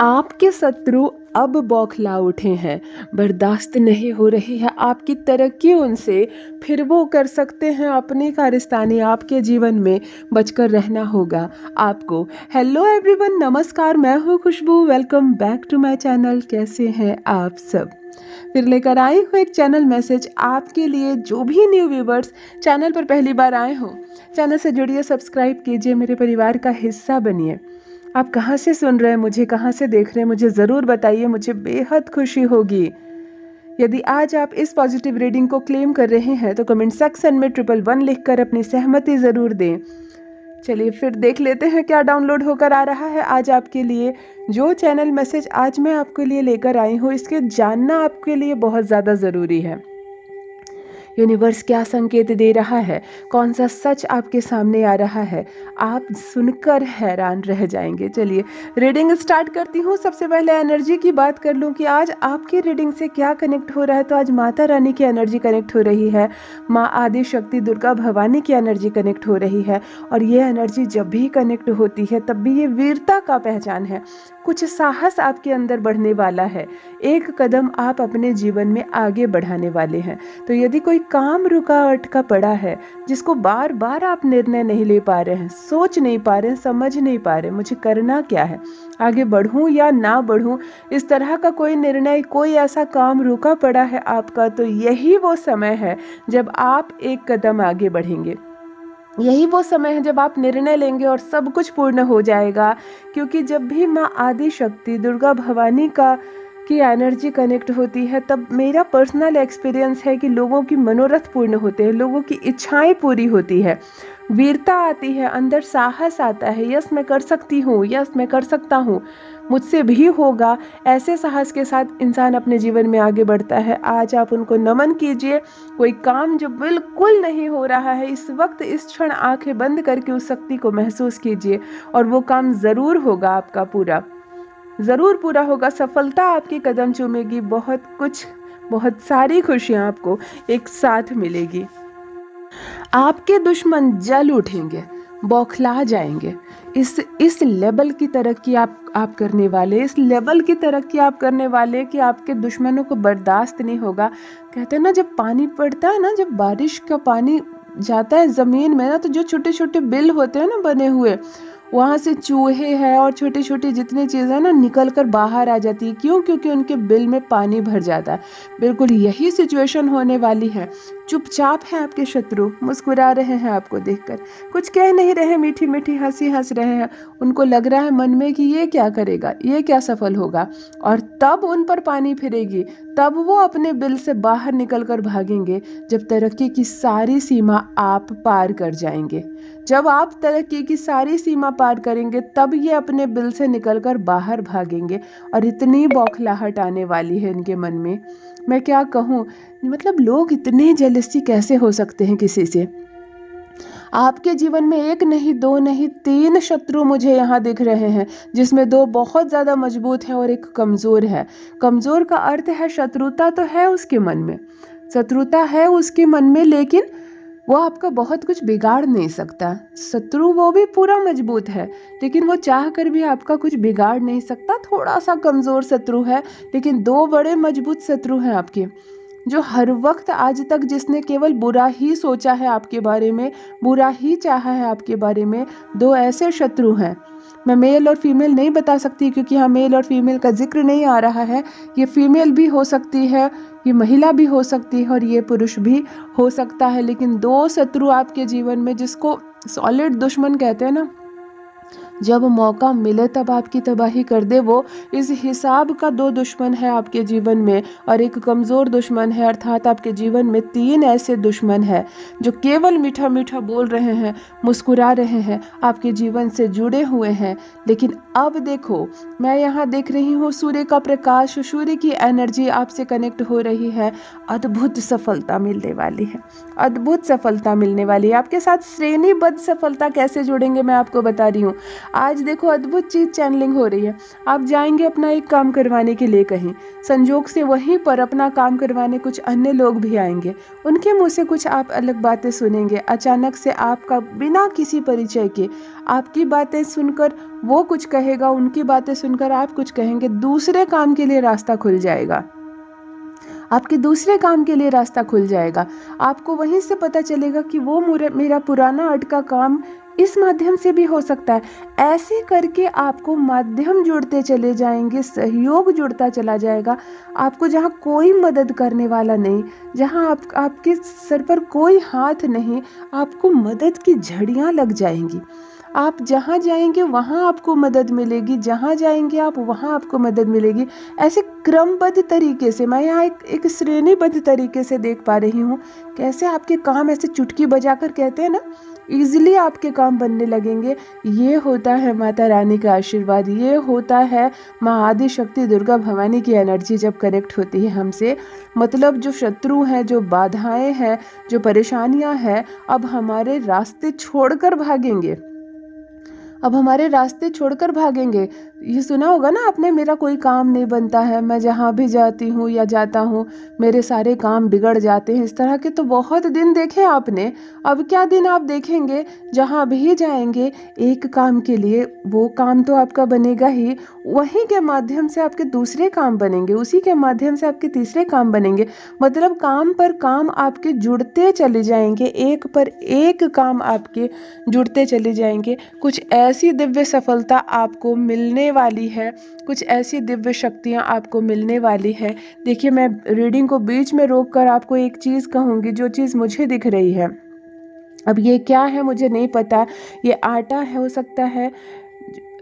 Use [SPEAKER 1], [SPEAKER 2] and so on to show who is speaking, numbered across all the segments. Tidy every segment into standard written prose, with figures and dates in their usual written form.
[SPEAKER 1] आपके शत्रु अब बौखला उठे हैं, बर्दाश्त नहीं हो रही है आपकी तरक्की उनसे, फिर वो कर सकते हैं अपनी कारस्तानी आपके जीवन में बचकर रहना होगा आपको। हेलो एवरीवन, नमस्कार, मैं हूँ Khushboo. Welcome back to my channel. कैसे हैं आप सब? फिर लेकर आई हूँ एक चैनल मैसेज आपके लिए। जो भी न्यू व्यूवर्स चैनल पर पहली बार आए हो, चैनल से जुड़िए, सब्सक्राइब कीजिए, मेरे परिवार का हिस्सा बनिए। आप कहाँ से सुन रहे हैं मुझे, कहाँ से देख रहे हैं, मुझे ज़रूर बताइए, मुझे बेहद खुशी होगी। यदि आज आप इस पॉजिटिव रीडिंग को क्लेम कर रहे हैं तो कमेंट सेक्शन में 111 लिखकर अपनी सहमति ज़रूर दें। चलिए फिर देख लेते हैं क्या डाउनलोड होकर आ रहा है आज आपके लिए। जो चैनल मैसेज आज मैं आपके लिए लेकर आई हूँ, इसके जानना आपके लिए बहुत ज़्यादा ज़रूरी है। यूनिवर्स क्या संकेत दे रहा है, कौन सा सच आपके सामने आ रहा है, आप सुनकर हैरान रह जाएंगे। चलिए रीडिंग स्टार्ट करती हूँ। सबसे पहले एनर्जी की बात कर लूँ कि आज आपकी रीडिंग से क्या कनेक्ट हो रहा है। तो आज माता रानी की एनर्जी कनेक्ट हो रही है, माँ आदि शक्ति दुर्गा भवानी की एनर्जी कनेक्ट हो रही है। और ये एनर्जी जब भी कनेक्ट होती है तब भी ये वीरता का पहचान है। कुछ साहस आपके अंदर बढ़ने वाला है, एक कदम आप अपने जीवन में आगे बढ़ाने वाले हैं। तो यदि कोई काम रुका अटका पड़ा है, जिसको बार बार आप निर्णय नहीं ले पा रहे हैं, सोच नहीं पा रहे हैं, समझ नहीं पा रहे मुझे करना क्या है, आगे बढ़ूं या ना बढ़ूं, इस तरह का कोई निर्णय, कोई ऐसा काम रुका पड़ा है आपका, तो यही वो समय है जब आप एक कदम आगे बढ़ेंगे। यही वो समय है जब आप निर्णय लेंगे और सब कुछ पूर्ण हो जाएगा। क्योंकि जब भी माँ आदि शक्ति दुर्गा भवानी की एनर्जी कनेक्ट होती है, तब मेरा पर्सनल एक्सपीरियंस है कि लोगों की मनोरथ पूर्ण होते हैं, लोगों की इच्छाएं पूरी होती है, वीरता आती है, अंदर साहस आता है। यस मैं कर सकती हूँ, यस मैं कर सकता हूँ, मुझसे भी होगा। ऐसे साहस के साथ इंसान अपने जीवन में आगे बढ़ता है। आज आप उनको नमन कीजिए। कोई काम जो बिल्कुल नहीं हो रहा है, इस वक्त इस क्षण आंखें बंद करके उस शक्ति को महसूस कीजिए और वो काम ज़रूर होगा, आपका पूरा ज़रूर पूरा होगा। सफलता आपके कदम चूमेगी, बहुत कुछ, बहुत सारी खुशियाँ आपको एक साथ मिलेगी। आपके दुश्मन जल उठेंगे, बौखला जाएंगे। इस लेवल की तरक्की आप करने वाले, इस लेवल की तरक्की आप करने वाले कि आपके दुश्मनों को बर्दाश्त नहीं होगा। कहते हैं ना, जब पानी पड़ता है ना, जब बारिश का पानी जाता है ज़मीन में ना, तो जो छोटे छोटे बिल होते हैं ना बने हुए, वहाँ से चूहे हैं और छोटी छोटी जितनी चीज़ें ना निकल कर बाहर आ जाती है। क्यों? क्योंकि उनके बिल में पानी भर जाता है। बिल्कुल यही सिचुएशन होने वाली है। चुपचाप है आपके शत्रु, मुस्कुरा रहे हैं आपको देखकर, कुछ कह नहीं रहे, मीठी मीठी हंसी हंस रहे हैं। उनको लग रहा है मन में कि ये क्या करेगा, ये क्या सफल होगा। और तब उन पर पानी फिरेगी, तब वो अपने बिल से बाहर निकल कर भागेंगे, जब तरक्की की सारी सीमा आप पार कर जाएंगे। जब आप तरक्की की सारी सीमा पार करेंगे, तब ये अपने बिल से निकलकर बाहर भागेंगे। और इतनी बौखलाहट आने वाली है इनके मन में, मैं क्या कहूँ। मतलब लोग इतने जेलसी कैसे हो सकते हैं किसी से। आपके जीवन में एक नहीं, दो नहीं, 3 शत्रु मुझे यहाँ दिख रहे हैं, जिसमें 2 बहुत ज़्यादा मजबूत है और एक कमज़ोर है। कमज़ोर का अर्थ है शत्रुता तो है उसके मन में, शत्रुता है उसके मन में, लेकिन वो आपका बहुत कुछ बिगाड़ नहीं सकता। शत्रु वो भी पूरा मजबूत है, लेकिन वो चाह कर भी आपका कुछ बिगाड़ नहीं सकता। थोड़ा सा कमज़ोर शत्रु है, लेकिन 2 बड़े मजबूत शत्रु हैं आपके, जो हर वक्त आज तक जिसने केवल बुरा ही सोचा है आपके बारे में, बुरा ही चाहा है आपके बारे में, 2 ऐसे शत्रु हैं। मैं मेल और फीमेल नहीं बता सकती, क्योंकि यहाँ मेल और फीमेल का जिक्र नहीं आ रहा है। ये फीमेल भी हो सकती है, ये महिला भी हो सकती है और ये पुरुष भी हो सकता है। लेकिन 2 शत्रु आपके जीवन में, जिसको सॉलिड दुश्मन कहते हैं ना, जब मौका मिले तब आपकी तबाही कर दे, वो इस हिसाब का 2 दुश्मन है आपके जीवन में। और एक कमज़ोर दुश्मन है, अर्थात आपके जीवन में 3 ऐसे दुश्मन हैं जो केवल मीठा मीठा बोल रहे हैं, मुस्कुरा रहे हैं, आपके जीवन से जुड़े हुए हैं। लेकिन अब देखो, मैं यहाँ देख रही हूँ सूर्य का प्रकाश, सूर्य की एनर्जी आपसे कनेक्ट हो रही है। अद्भुत सफलता मिलने वाली है, अद्भुत सफलता मिलने वाली है। आपके साथ श्रेणीबद्ध सफलता कैसे जुड़ेंगे मैं आपको बता रही हूँ। आज देखो अद्भुत चीज़ चैनलिंग हो रही है। आप जाएंगे अपना एक काम करवाने के लिए कहीं, संजोग से वहीं पर अपना काम करवाने कुछ अन्य लोग भी आएंगे, उनके मुंह से कुछ आप अलग बातें सुनेंगे। अचानक से आपका बिना किसी परिचय के आपकी बातें सुनकर वो कुछ कहेगा, उनकी बातें सुनकर आप कुछ कहेंगे, दूसरे काम के लिए रास्ता खुल जाएगा। आपके दूसरे काम के लिए रास्ता खुल जाएगा। आपको वहीं से पता चलेगा कि वो मेरा पुराना अटका काम इस माध्यम से भी हो सकता है। ऐसे करके आपको माध्यम जुड़ते चले जाएंगे, सहयोग जुड़ता चला जाएगा। आपको जहाँ कोई मदद करने वाला नहीं, जहाँ आपके सर पर कोई हाथ नहीं, आपको मदद की झड़ियाँ लग जाएंगी। आप जहाँ जाएंगे वहाँ आपको मदद मिलेगी, जहाँ जाएंगे आप वहाँ आपको मदद मिलेगी। ऐसे क्रमबद्ध तरीके से, मैं यहाँ एक श्रेणीबद्ध तरीके से देख पा रही हूँ कैसे आपके काम ऐसे चुटकी बजाकर, कहते हैं ना, ईजिली आपके काम बनने लगेंगे। ये होता है माता रानी का आशीर्वाद, ये होता है माँ आदि शक्ति दुर्गा भवानी की एनर्जी जब कनेक्ट होती है हमसे। मतलब जो शत्रु हैं, जो बाधाएं हैं, जो परेशानियां हैं, अब हमारे रास्ते छोड़कर भागेंगे, अब हमारे रास्ते छोड़कर भागेंगे। ये सुना होगा ना आपने, मेरा कोई काम नहीं बनता है, मैं जहाँ भी जाती हूँ या जाता हूँ मेरे सारे काम बिगड़ जाते हैं। इस तरह के तो बहुत दिन देखे आपने। अब क्या दिन आप देखेंगे, जहाँ भी जाएंगे एक काम के लिए, वो काम तो आपका बनेगा ही, वहीं के माध्यम से आपके दूसरे काम बनेंगे, उसी के माध्यम से आपके तीसरे काम बनेंगे। मतलब काम पर काम आपके जुड़ते चले जाएंगे, एक पर एक काम आपके जुड़ते चले जाएंगे। कुछ ऐसी दिव्य सफलता आपको मिलने वाली है, कुछ ऐसी दिव्य शक्तियाँ आपको मिलने वाली है। देखिए, मैं रीडिंग को बीच में रोककर आपको एक चीज़ कहूँगी, जो चीज़ मुझे दिख रही है। अब ये क्या है मुझे नहीं पता, ये आटा है, हो सकता है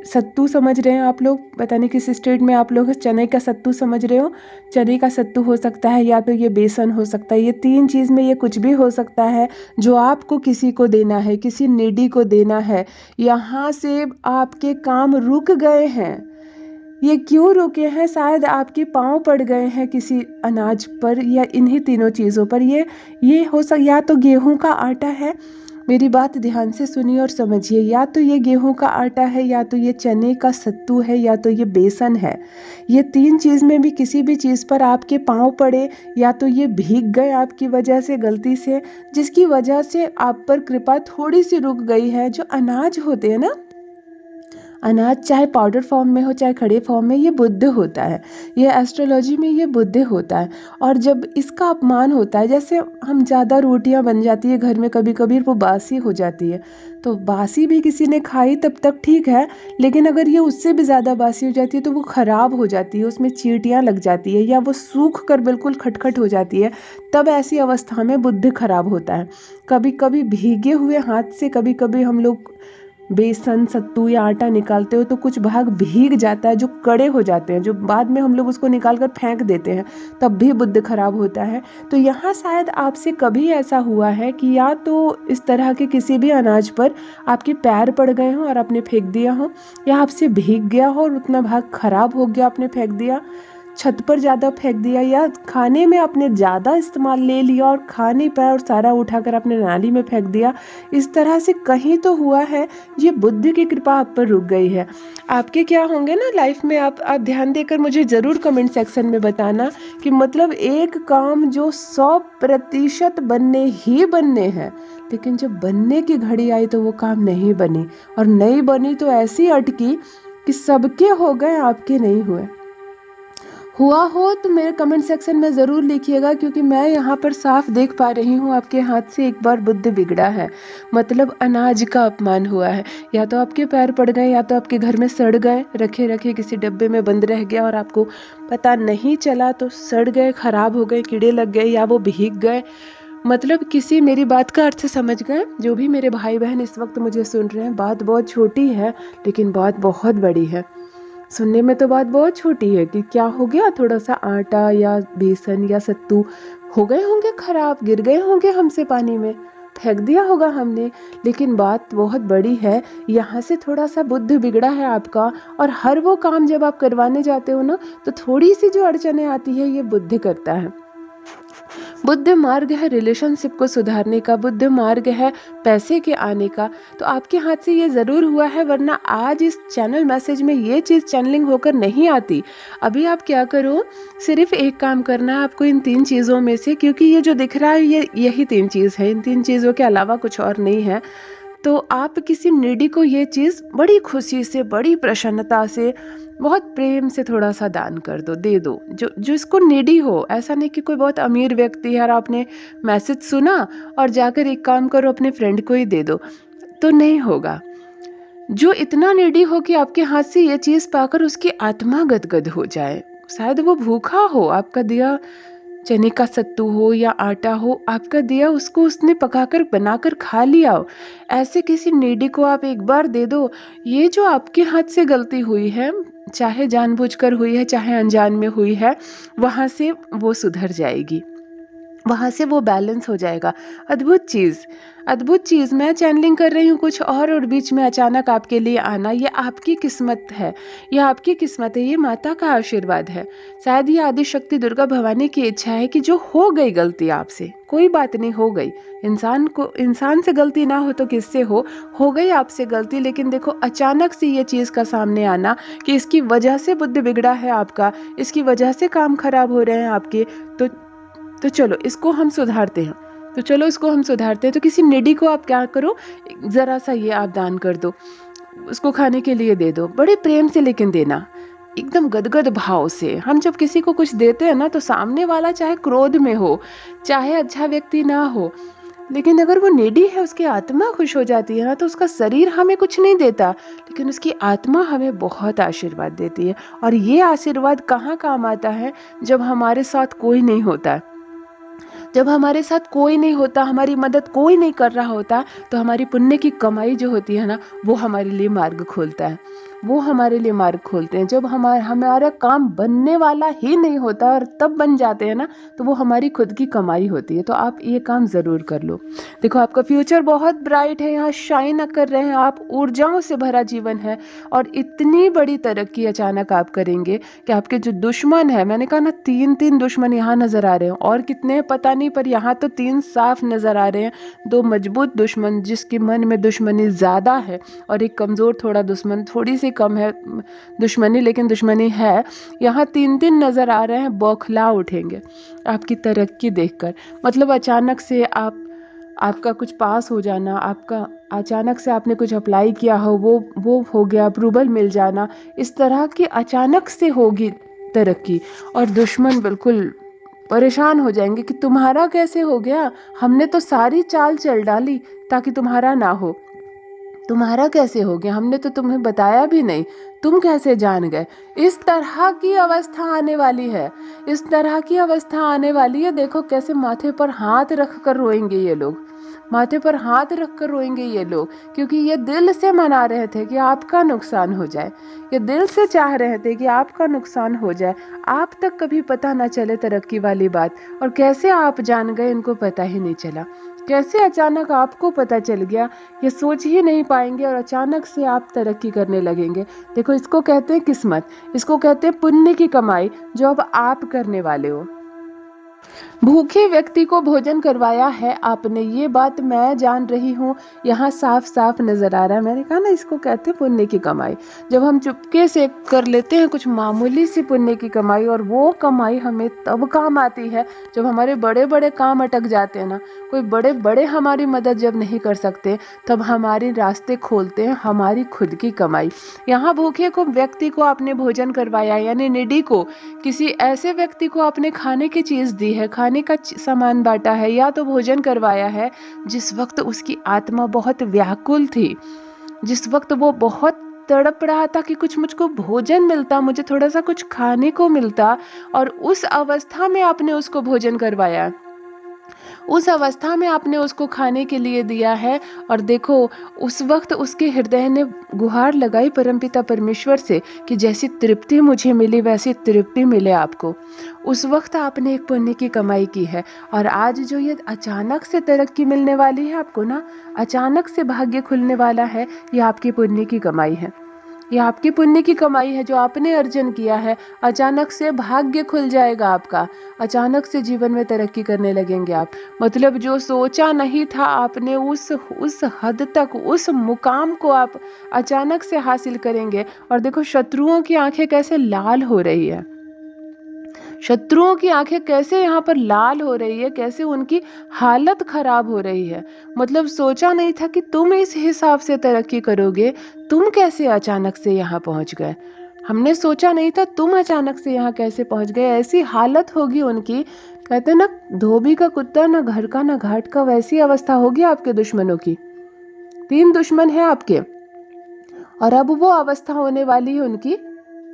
[SPEAKER 1] सत्तू समझ रहे हैं आप लोग, पता नहीं किस स्टेट में आप लोग चने का सत्तू समझ रहे हो, चने का सत्तू हो सकता है, या तो ये बेसन हो सकता है। ये तीन चीज़ में ये कुछ भी हो सकता है जो आपको किसी को देना है, किसी नीडी को देना है। यहाँ से आपके काम रुक गए हैं। ये क्यों रुके हैं? शायद आपके पाँव पड़ गए हैं किसी अनाज पर या इन्हीं तीनों चीज़ों पर। ये हो सक या तो गेहूं का आटा है, मेरी बात ध्यान से सुनिए और समझिए, या तो ये गेहूं का आटा है, या तो ये चने का सत्तू है, या तो ये बेसन है। ये तीन चीज़ में भी किसी भी चीज़ पर आपके पाँव पड़े, या तो ये भीग गए आपकी वजह से, गलती से, जिसकी वजह से आप पर कृपा थोड़ी सी रुक गई है। जो अनाज होते हैं ना, अनाज चाहे पाउडर फॉर्म में हो चाहे खड़े फॉर्म में, ये बुद्ध होता है, ये एस्ट्रोलॉजी में ये बुद्ध होता है। और जब इसका अपमान होता है, जैसे हम ज़्यादा रोटियां बन जाती है घर में, कभी कभी वो बासी हो जाती है, तो बासी भी किसी ने खाई तब तक ठीक है, लेकिन अगर ये उससे भी ज़्यादा बासी हो जाती है तो वो ख़राब हो जाती है, उसमें चींटियाँ लग जाती है, या वो सूख कर बिल्कुल खटखट हो जाती है। तब ऐसी अवस्था में बुद्ध खराब होता है। कभी कभी भीगे हुए हाथ से, कभी कभी हम लोग बेसन सत्तू या आटा निकालते हो तो कुछ भाग भीग जाता है, जो कड़े हो जाते हैं, जो बाद में हम लोग उसको निकाल कर फेंक देते हैं, तब भी बुद्ध खराब होता है। तो यहाँ शायद आपसे कभी ऐसा हुआ है कि या तो इस तरह के किसी भी अनाज पर आपके पैर पड़ गए हों और आपने फेंक दिया हो, या आपसे भीग गया हो और उतना भाग खराब हो गया, आपने फेंक दिया, छत पर ज़्यादा फेंक दिया, या खाने में आपने ज़्यादा इस्तेमाल ले लिया और खाने पर और सारा उठाकर आपने नाली में फेंक दिया। इस तरह से कहीं तो हुआ है, ये बुद्ध की कृपा आप पर रुक गई है। आपके क्या होंगे ना लाइफ में, आप ध्यान देकर मुझे ज़रूर कमेंट सेक्शन में बताना कि मतलब एक काम जो 100% बनने ही बनने हैं, लेकिन जब बनने की घड़ी आई तो वो काम नहीं बनी, और नहीं बनी तो ऐसी अटकी कि सबके हो गए, आपके नहीं हुए। हुआ हो तो मेरे कमेंट सेक्शन में ज़रूर लिखिएगा, क्योंकि मैं यहाँ पर साफ देख पा रही हूँ आपके हाथ से एक बार बुद्ध बिगड़ा है, मतलब अनाज का अपमान हुआ है। या तो आपके पैर पड़ गए, या तो आपके घर में सड़ गए, रखे रखे किसी डब्बे में बंद रह गया और आपको पता नहीं चला, तो सड़ गए, ख़राब हो गए, कीड़े लग गए, या वो भीग गए। मतलब किसी, मेरी बात का अर्थ समझ गए जो भी मेरे भाई बहन इस वक्त मुझे सुन रहे हैं। बात बहुत छोटी है लेकिन बात बहुत बड़ी है। सुनने में तो बात बहुत छोटी है कि क्या हो गया, थोड़ा सा आटा या बेसन या सत्तू हो गए होंगे खराब, गिर गए होंगे हमसे पानी में, फेंक दिया होगा हमने, लेकिन बात बहुत बड़ी है। यहाँ से थोड़ा सा बुद्ध बिगड़ा है आपका, और हर वो काम जब आप करवाने जाते हो ना, तो थोड़ी सी जो अड़चने आती है ये बुद्ध करता है। बुद्ध मार्ग है रिलेशनशिप को सुधारने का, बुद्ध मार्ग है पैसे के आने का। तो आपके हाथ से ये ज़रूर हुआ है, वरना आज इस चैनल मैसेज में ये चीज़ चैनलिंग होकर नहीं आती। अभी आप क्या करो, सिर्फ एक काम करना है आपको इन 3 चीज़ों में से, क्योंकि ये जो दिख रहा है ये यही 3 चीज़ है, इन 3 चीज़ों के अलावा कुछ और नहीं है। तो आप किसी नीडी को ये चीज़ बड़ी खुशी से, बड़ी प्रसन्नता से, बहुत प्रेम से थोड़ा सा दान कर दो, दे दो, जो जिसको नीडी हो। ऐसा नहीं कि कोई बहुत अमीर व्यक्ति है और आपने मैसेज सुना और जाकर एक काम करो अपने फ्रेंड को ही दे दो, तो नहीं होगा। जो इतना नीडी हो कि आपके हाथ से ये चीज़ पाकर उसकी आत्मा गदगद हो जाए। शायद वो भूखा हो, आपका दिया चने का सत्तू हो या आटा हो, आपका दिया उसको उसने पकाकर बनाकर खा लिया हो, ऐसे किसी नीडी को आप एक बार दे दो। ये जो आपके हाथ से गलती हुई है, चाहे जानबूझकर हुई है चाहे अनजान में हुई है, वहाँ से वो सुधर जाएगी, वहाँ से वो बैलेंस हो जाएगा। अद्भुत चीज़, अद्भुत चीज़। मैं चैनलिंग कर रही हूँ कुछ और बीच में अचानक आपके लिए आना, ये आपकी किस्मत है, ये आपकी किस्मत है, ये माता का आशीर्वाद है। शायद ये आदि शक्ति दुर्गा भवानी की इच्छा है कि जो हो गई गलती आपसे, कोई बात नहीं, हो गई। इंसान से गलती ना हो तो किससे हो गई आपसे गलती। लेकिन देखो अचानक से ये चीज़ का सामने आना कि इसकी वजह से बुद्धि बिगड़ा है आपका, इसकी वजह से काम खराब हो रहे हैं आपके, तो चलो इसको हम सुधारते हैं, तो किसी निडी को आप क्या करो, ज़रा सा ये आप दान कर दो, उसको खाने के लिए दे दो, बड़े प्रेम से लेकिन देना, एकदम गदगद भाव से। हम जब किसी को कुछ देते हैं ना, तो सामने वाला चाहे क्रोध में हो, चाहे अच्छा व्यक्ति ना हो, लेकिन अगर वो नेडी है, उसकी आत्मा खुश हो जाती है ना, तो उसका शरीर हमें कुछ नहीं देता, लेकिन उसकी आत्मा हमें बहुत आशीर्वाद देती है। और ये आशीर्वाद कहाँ काम आता है, जब हमारे साथ कोई नहीं होता। जब हमारे साथ कोई नहीं होता, हमारी मदद कोई नहीं कर रहा होता, तो हमारी पुण्य की कमाई जो होती है ना, वो हमारे लिए मार्ग खोलता है, वो हमारे लिए मार्ग खोलते हैं। जब हमारा काम बनने वाला ही नहीं होता और तब बन जाते हैं ना, तो वो हमारी खुद की कमाई होती है। तो आप ये काम ज़रूर कर लो। देखो आपका फ्यूचर बहुत ब्राइट है, यहाँ शाइन कर रहे हैं आप, ऊर्जाओं से भरा जीवन है, और इतनी बड़ी तरक्की अचानक आप करेंगे कि आपके जो दुश्मन है, मैंने कहा ना 3 दुश्मन यहाँ नज़र आ रहे हैं, और कितने हैं पता नहीं, पर यहाँ तो 3 साफ नज़र आ रहे हैं। 2 मजबूत दुश्मन जिसके मन में दुश्मनी ज़्यादा है, और एक कमज़ोर थोड़ा दुश्मन, थोड़ी सी कम है दुश्मनी, लेकिन दुश्मनी है। यहाँ 3 नज़र आ रहे हैं, बौखला उठेंगे आपकी तरक्की देखकर। मतलब अचानक से आपका कुछ पास हो जाना, आपका अचानक से आपने कुछ अप्लाई किया हो, वो हो गया, अप्रूवल मिल जाना, इस तरह की अचानक से होगी तरक्की। और दुश्मन बिल्कुल परेशान हो जाएंगे कि तुम्हारा कैसे हो गया, हमने तो सारी चाल चल डाली ताकि तुम्हारा ना हो, तुम्हारा कैसे हो गया, हमने तो तुम्हें बताया भी नहीं, तुम कैसे जान गए। इस तरह की अवस्था आने वाली है, इस तरह की अवस्था आने वाली है। देखो कैसे माथे पर हाथ रख कर रोएंगे ये लोग, माथे पर हाथ रख कर रोएंगे ये लोग, क्योंकि ये दिल से मना रहे थे कि आपका नुकसान हो जाए, ये दिल से चाह रहे थे कि आपका नुकसान हो जाए, आप तक कभी पता ना चले तरक्की वाली बात। और कैसे आप जान गए, इनको पता ही नहीं चला, कैसे अचानक आपको पता चल गया, ये सोच ही नहीं पाएंगे, और अचानक से आप तरक्की करने लगेंगे। देखो इसको कहते हैं किस्मत, इसको कहते हैं पुण्य की कमाई, जो अब आप करने वाले हो। भूखे व्यक्ति को भोजन करवाया है आपने, ये बात मैं जान रही हूँ, यहाँ साफ साफ नजर आ रहा है। मैंने कहा ना इसको कहते हैं पुण्य की कमाई। जब हम चुपके से कर लेते हैं कुछ मामूली सी पुण्य की कमाई, और वो कमाई हमें तब काम आती है जब हमारे बड़े बड़े काम अटक जाते हैं ना, कोई बड़े बड़े हमारी मदद जब नहीं कर सकते, तब हमारे रास्ते खोलते हैं हमारी खुद की कमाई। यहाँ भूखे को व्यक्ति को आपने भोजन करवाया, यानी निडी को, किसी ऐसे व्यक्ति को आपने खाने की चीज़ दी है, खाने का सामान बांटा है, या तो भोजन करवाया है, जिस वक्त उसकी आत्मा बहुत व्याकुल थी, जिस वक्त वो बहुत तड़प रहा था कि कुछ मुझको भोजन मिलता, मुझे थोड़ा सा कुछ खाने को मिलता, और उस अवस्था में आपने उसको भोजन करवाया, उस अवस्था में आपने उसको खाने के लिए दिया है। और देखो उस वक्त उसके हृदय ने गुहार लगाई परमपिता परमेश्वर से कि जैसी तृप्ति मुझे मिली वैसी तृप्ति मिले आपको। उस वक्त आपने एक पुण्य की कमाई की है, और आज जो ये अचानक से तरक्की मिलने वाली है आपको ना, अचानक से भाग्य खुलने वाला है, ये आपकी पुण्य की कमाई है। ये आपके पुण्य की कमाई है जो आपने अर्जन किया है। अचानक से भाग्य खुल जाएगा आपका, अचानक से जीवन में तरक्की करने लगेंगे आप। मतलब जो सोचा नहीं था आपने, उस हद तक, उस मुकाम को आप अचानक से हासिल करेंगे। और देखो शत्रुओं की आंखें कैसे लाल हो रही है, शत्रुओं की आंखें कैसे यहाँ पर लाल हो रही है, कैसे उनकी हालत खराब हो रही है। मतलब सोचा नहीं था कि तुम इस हिसाब से तरक्की करोगे, तुम कैसे अचानक से यहाँ पहुँच गए। हमने सोचा नहीं था तुम अचानक से यहाँ कैसे पहुँच गए। ऐसी हालत होगी उनकी, कहते ना धोबी का कुत्ता, ना घर का ना घाट का, वैसी अवस्था होगी आपके दुश्मनों की। 3 दुश्मन है आपके, और अब वो अवस्था होने वाली है उनकी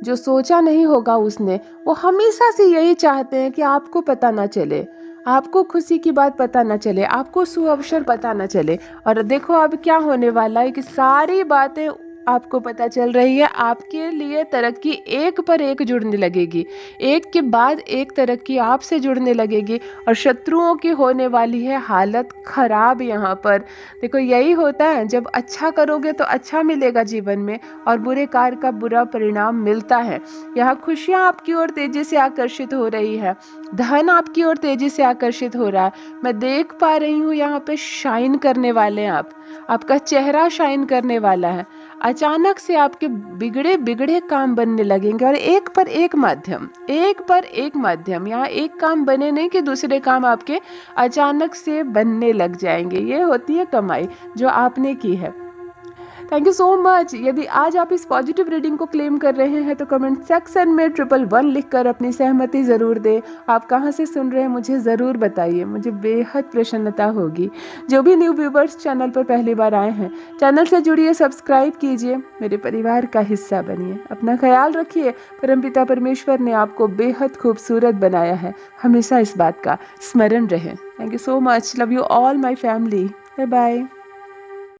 [SPEAKER 1] जो सोचा नहीं होगा उसने। वो हमेशा से यही चाहते हैं कि आपको पता ना चले, आपको खुशी की बात पता ना चले, आपको सुअवसर पता ना चले। और देखो अब क्या होने वाला है कि सारी बातें आपको पता चल रही है, आपके लिए तरक्की एक पर एक जुड़ने लगेगी, एक के बाद एक तरक्की आपसे जुड़ने लगेगी। और शत्रुओं की होने वाली है हालत खराब यहाँ पर। देखो यही होता है, जब अच्छा करोगे तो अच्छा मिलेगा जीवन में, और बुरे कार्य का बुरा परिणाम मिलता है। यहाँ खुशियाँ आपकी ओर तेजी से आकर्षित हो रही है, धन आपकी ओर तेजी से आकर्षित हो रहा है। मैं देख पा रही हूँ यहाँ पे शाइन करने वाले हैं आप, आपका चेहरा शाइन करने वाला है। अचानक से आपके बिगड़े बिगड़े काम बनने लगेंगे, और एक पर एक माध्यम, एक पर एक माध्यम। यहाँ एक काम बने नहीं कि दूसरे काम आपके अचानक से बनने लग जाएंगे। ये होती है कमाई जो आपने की है। Thank you so much. यदि आज आप इस पॉजिटिव रीडिंग को क्लेम कर रहे हैं तो कमेंट सेक्शन में 111 लिखकर अपनी सहमति ज़रूर दें। आप कहां से सुन रहे हैं मुझे ज़रूर बताइए, मुझे बेहद प्रसन्नता होगी। जो भी न्यू व्यूवर्स चैनल पर पहली बार आए हैं, चैनल से जुड़िए, सब्सक्राइब कीजिए, मेरे परिवार का हिस्सा बनिए। अपना ख्याल रखिए। परमपिता परमेश्वर ने आपको बेहद खूबसूरत बनाया है, हमेशा इस बात का स्मरण रहे। Thank you so much. Love you all my family. Bye bye.